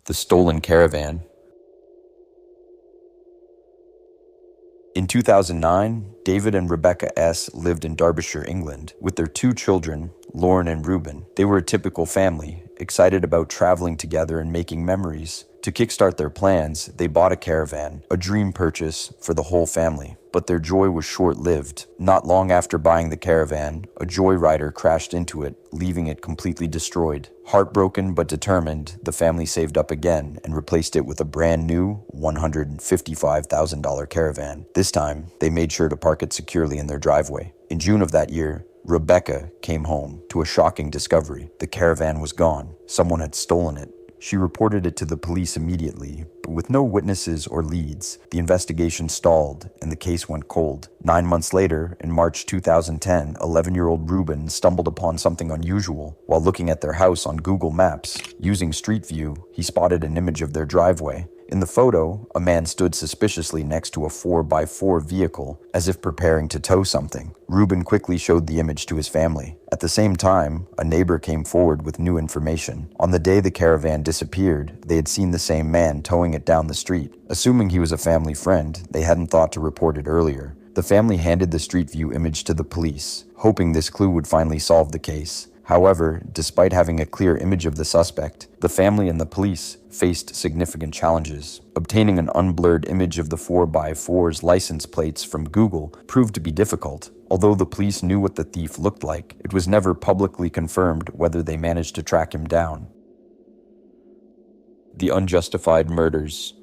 The Stolen Caravan. In 2009, David and Rebecca S. lived in Derbyshire, England, with their two children, Lauren and Reuben. They were a typical family, excited about traveling together and making memories. To kickstart their plans, they bought a caravan, a dream purchase for the whole family. But their joy was short-lived. Not long after buying the caravan, a joyrider crashed into it, leaving it completely destroyed. Heartbroken but determined, the family saved up again and replaced it with a brand new $155,000 caravan. This time, they made sure to park it securely in their driveway. In June of that year, Rebecca came home to a shocking discovery. The caravan was gone. Someone had stolen it. She reported it to the police immediately, but with no witnesses or leads, the investigation stalled and the case went cold. 9 months later, in March 2010, 11-year-old Reuben stumbled upon something unusual. While looking at their house on Google Maps, using Street View, he spotted an image of their driveway. In the photo, a man stood suspiciously next to a 4x4 vehicle, as if preparing to tow something. Reuben quickly showed the image to his family. At the same time, a neighbor came forward with new information. On the day the caravan disappeared, they had seen the same man towing it down the street. Assuming he was a family friend, they hadn't thought to report it earlier. The family handed the Street View image to the police, hoping this clue would finally solve the case. However, despite having a clear image of the suspect, the family and the police faced significant challenges. Obtaining an unblurred image of the 4x4's license plates from Google proved to be difficult. Although the police knew what the thief looked like, it was never publicly confirmed whether they managed to track him down. The unjustified murders.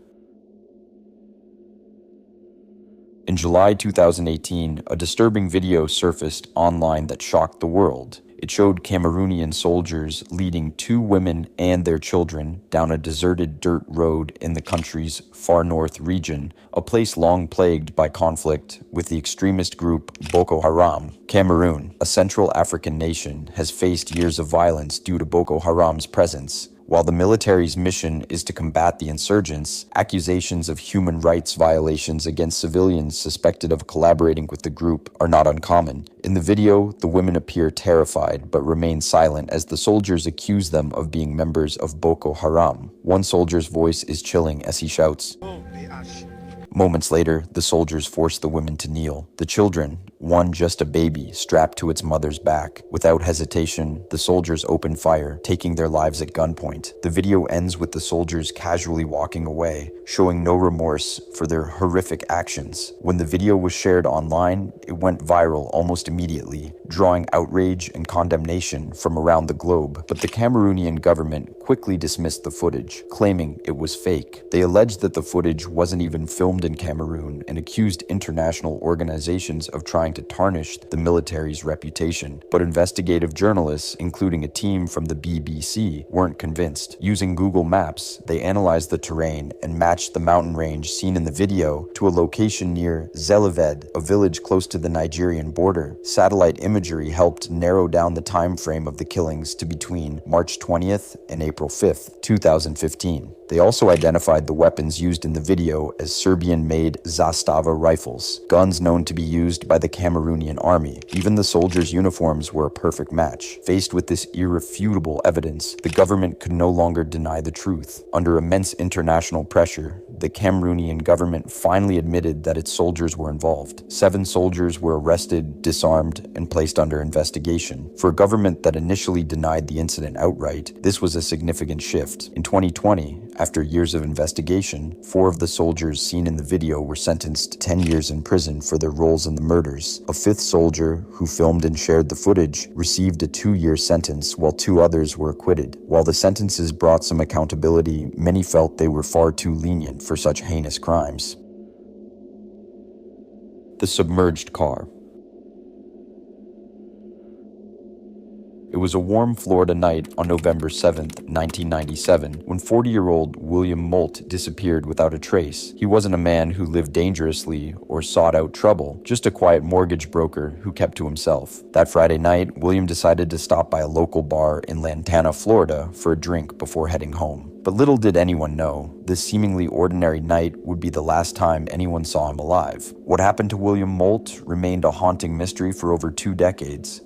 In July 2018, a disturbing video surfaced online that shocked the world. It showed Cameroonian soldiers leading two women and their children down a deserted dirt road in the country's far north region, a place long plagued by conflict with the extremist group Boko Haram. Cameroon, a Central African nation, has faced years of violence due to Boko Haram's presence. While the military's mission is to combat the insurgents, accusations of human rights violations against civilians suspected of collaborating with the group are not uncommon. In the video, the women appear terrified but remain silent as the soldiers accuse them of being members of Boko Haram. One soldier's voice is chilling as he shouts. Moments later, the soldiers force the women to kneel. The children, one just a baby, strapped to its mother's back. Without hesitation, the soldiers open fire, taking their lives at gunpoint. The video ends with the soldiers casually walking away, showing no remorse for their horrific actions. When the video was shared online, it went viral almost immediately, drawing outrage and condemnation from around the globe. But the Cameroonian government quickly dismissed the footage, claiming it was fake. They alleged that the footage wasn't even filmed in Cameroon and accused international organizations of trying to tarnish the military's reputation. But investigative journalists, including a team from the BBC, weren't convinced. Using Google Maps, they analyzed the terrain and matched the mountain range seen in the video to a location near Zelived, a village close to the Nigerian border. Satellite imagery helped narrow down the time frame of the killings to between March 20th and April 5th, 2015. They also identified the weapons used in the video as Serbian-made Zastava rifles, guns known to be used by the Cameroonian army. Even the soldiers' uniforms were a perfect match. Faced with this irrefutable evidence, the government could no longer deny the truth. Under immense international pressure, the Cameroonian government finally admitted that its soldiers were involved. 7 soldiers were arrested, disarmed, and placed under investigation. For a government that initially denied the incident outright, this was a significant shift. In 2020, after years of investigation, 4 of the soldiers seen in the video were sentenced to 10 years in prison for their roles in the murders. A 5th soldier, who filmed and shared the footage, received a 2-year sentence, while 2 others were acquitted. While the sentences brought some accountability, many felt they were far too lenient for such heinous crimes. The submerged car. It was a warm Florida night on November 7th, 1997, when 40-year-old William Moult disappeared without a trace. He wasn't a man who lived dangerously or sought out trouble, just a quiet mortgage broker who kept to himself. That Friday night, William decided to stop by a local bar in Lantana, Florida, for a drink before heading home. But little did anyone know, this seemingly ordinary night would be the last time anyone saw him alive. What happened to William Moult remained a haunting mystery for over 2 decades.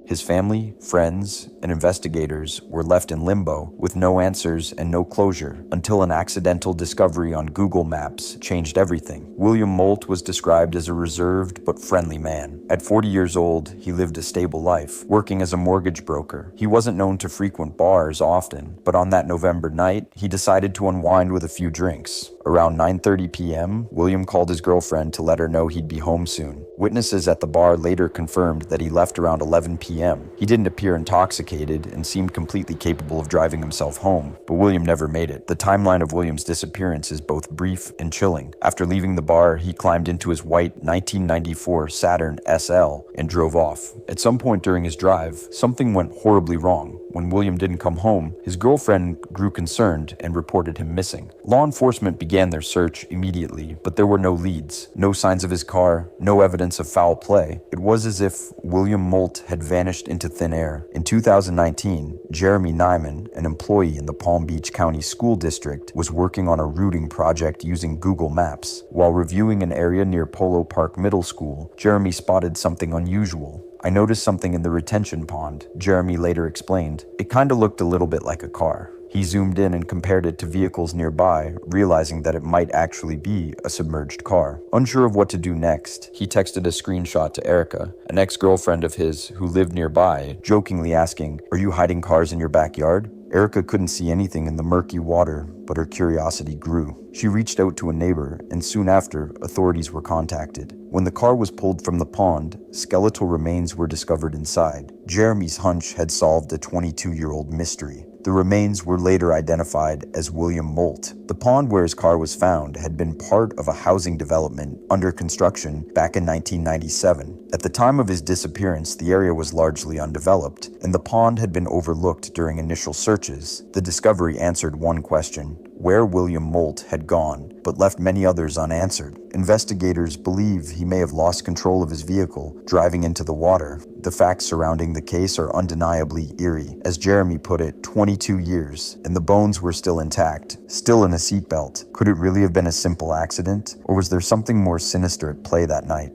His family, friends, and investigators were left in limbo with no answers and no closure until an accidental discovery on Google Maps changed everything. William Moult was described as a reserved but friendly man. At 40 years old, he lived a stable life, working as a mortgage broker. He wasn't known to frequent bars often, but on that November night, he decided to unwind with a few drinks. Around 9:30 p.m., William called his girlfriend to let her know he'd be home soon. Witnesses at the bar later confirmed that he left around 11 p.m. He didn't appear intoxicated and seemed completely capable of driving himself home, but William never made it. The timeline of William's disappearance is both brief and chilling. After leaving the bar, he climbed into his white 1994 Saturn SL and drove off. At some point during his drive, something went horribly wrong. When William didn't come home, his girlfriend grew concerned and reported him missing. Law enforcement began their search immediately, but there were no leads, no signs of his car, no evidence of foul play. It was as if William Moult had vanished into thin air. In 2019, Jeremy Nyman, an employee in the Palm Beach County School District, was working on a routing project using Google Maps. While reviewing an area near Polo Park Middle School, Jeremy spotted something unusual. "I noticed something in the retention pond," Jeremy later explained. "It kinda looked a little bit like a car." He zoomed in and compared it to vehicles nearby, realizing that it might actually be a submerged car. Unsure of what to do next, he texted a screenshot to Erica, an ex-girlfriend of his who lived nearby, jokingly asking, "Are you hiding cars in your backyard?" Erica couldn't see anything in the murky water, but her curiosity grew. She reached out to a neighbor, and soon after, authorities were contacted. When the car was pulled from the pond, skeletal remains were discovered inside. Jeremy's hunch had solved a 22-year-old mystery. The remains were later identified as William Moult. The pond where his car was found had been part of a housing development under construction back in 1997. At the time of his disappearance, the area was largely undeveloped, and the pond had been overlooked during initial searches. The discovery answered one question: where William Moult had gone, but left many others unanswered. Investigators believe he may have lost control of his vehicle, driving into the water. The facts surrounding the case are undeniably eerie. As Jeremy put it, 22 years, and the bones were still intact, still in a seatbelt. Could it really have been a simple accident, or was there something more sinister at play that night?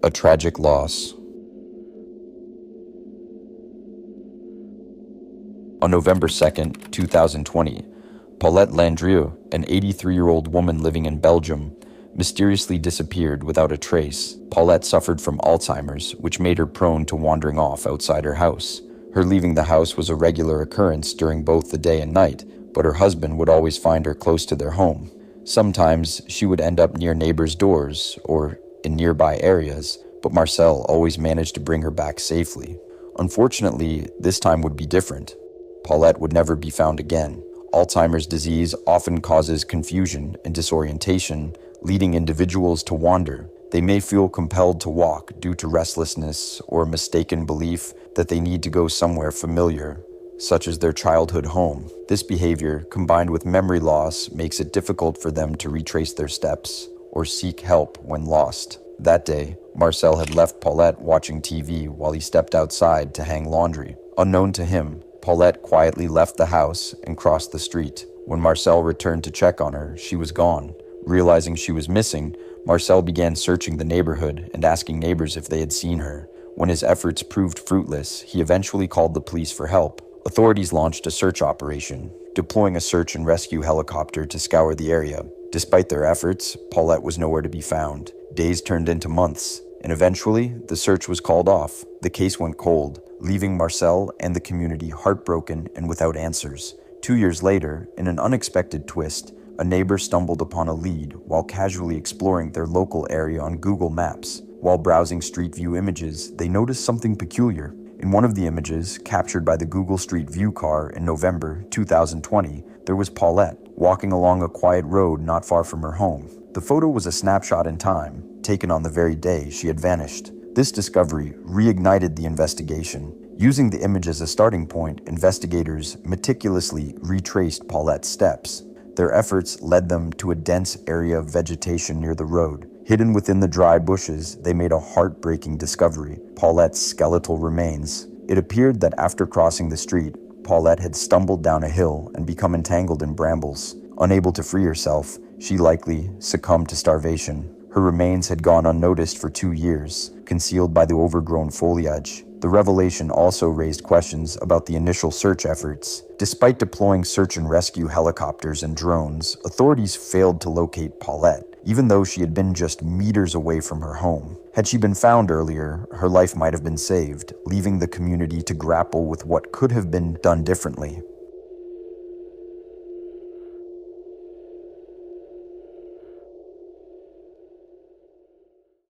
A tragic loss. On November 2nd, 2020, Paulette Landrieu, an 83-year-old woman living in Belgium, mysteriously disappeared without a trace. Paulette suffered from Alzheimer's, which made her prone to wandering off outside her house. Her leaving the house was a regular occurrence during both the day and night, but her husband would always find her close to their home. Sometimes she would end up near neighbors' doors or in nearby areas, but Marcel always managed to bring her back safely. Unfortunately, this time would be different. Paulette would never be found again. Alzheimer's disease often causes confusion and disorientation, leading individuals to wander. They may feel compelled to walk due to restlessness or a mistaken belief that they need to go somewhere familiar, such as their childhood home. This behavior, combined with memory loss, makes it difficult for them to retrace their steps or seek help when lost. That day, Marcel had left Paulette watching TV while he stepped outside to hang laundry. Unknown to him, Paulette quietly left the house and crossed the street. When Marcel returned to check on her, she was gone. Realizing she was missing, Marcel began searching the neighborhood and asking neighbors if they had seen her. When his efforts proved fruitless, he eventually called the police for help. Authorities launched a search operation, deploying a search and rescue helicopter to scour the area. Despite their efforts, Paulette was nowhere to be found. Days turned into months, and eventually, the search was called off. The case went cold, leaving Marcel and the community heartbroken and without answers. 2 years later, in an unexpected twist, a neighbor stumbled upon a lead while casually exploring their local area on Google Maps. While browsing Street View images, they noticed something peculiar. In one of the images, captured by the Google Street View car in November 2020, there was Paulette walking along a quiet road not far from her home. The photo was a snapshot in time, taken on the very day she had vanished. This discovery reignited the investigation. Using the image as a starting point, investigators meticulously retraced Paulette's steps. Their efforts led them to a dense area of vegetation near the road. Hidden within the dry bushes, they made a heartbreaking discovery: Paulette's skeletal remains. It appeared that after crossing the street, Paulette had stumbled down a hill and become entangled in brambles. Unable to free herself, she likely succumbed to starvation. Her remains had gone unnoticed for 2 years, concealed by the overgrown foliage. The revelation also raised questions about the initial search efforts. Despite deploying search and rescue helicopters and drones, authorities failed to locate Paulette, even though she had been just meters away from her home. Had she been found earlier, her life might have been saved, leaving the community to grapple with what could have been done differently.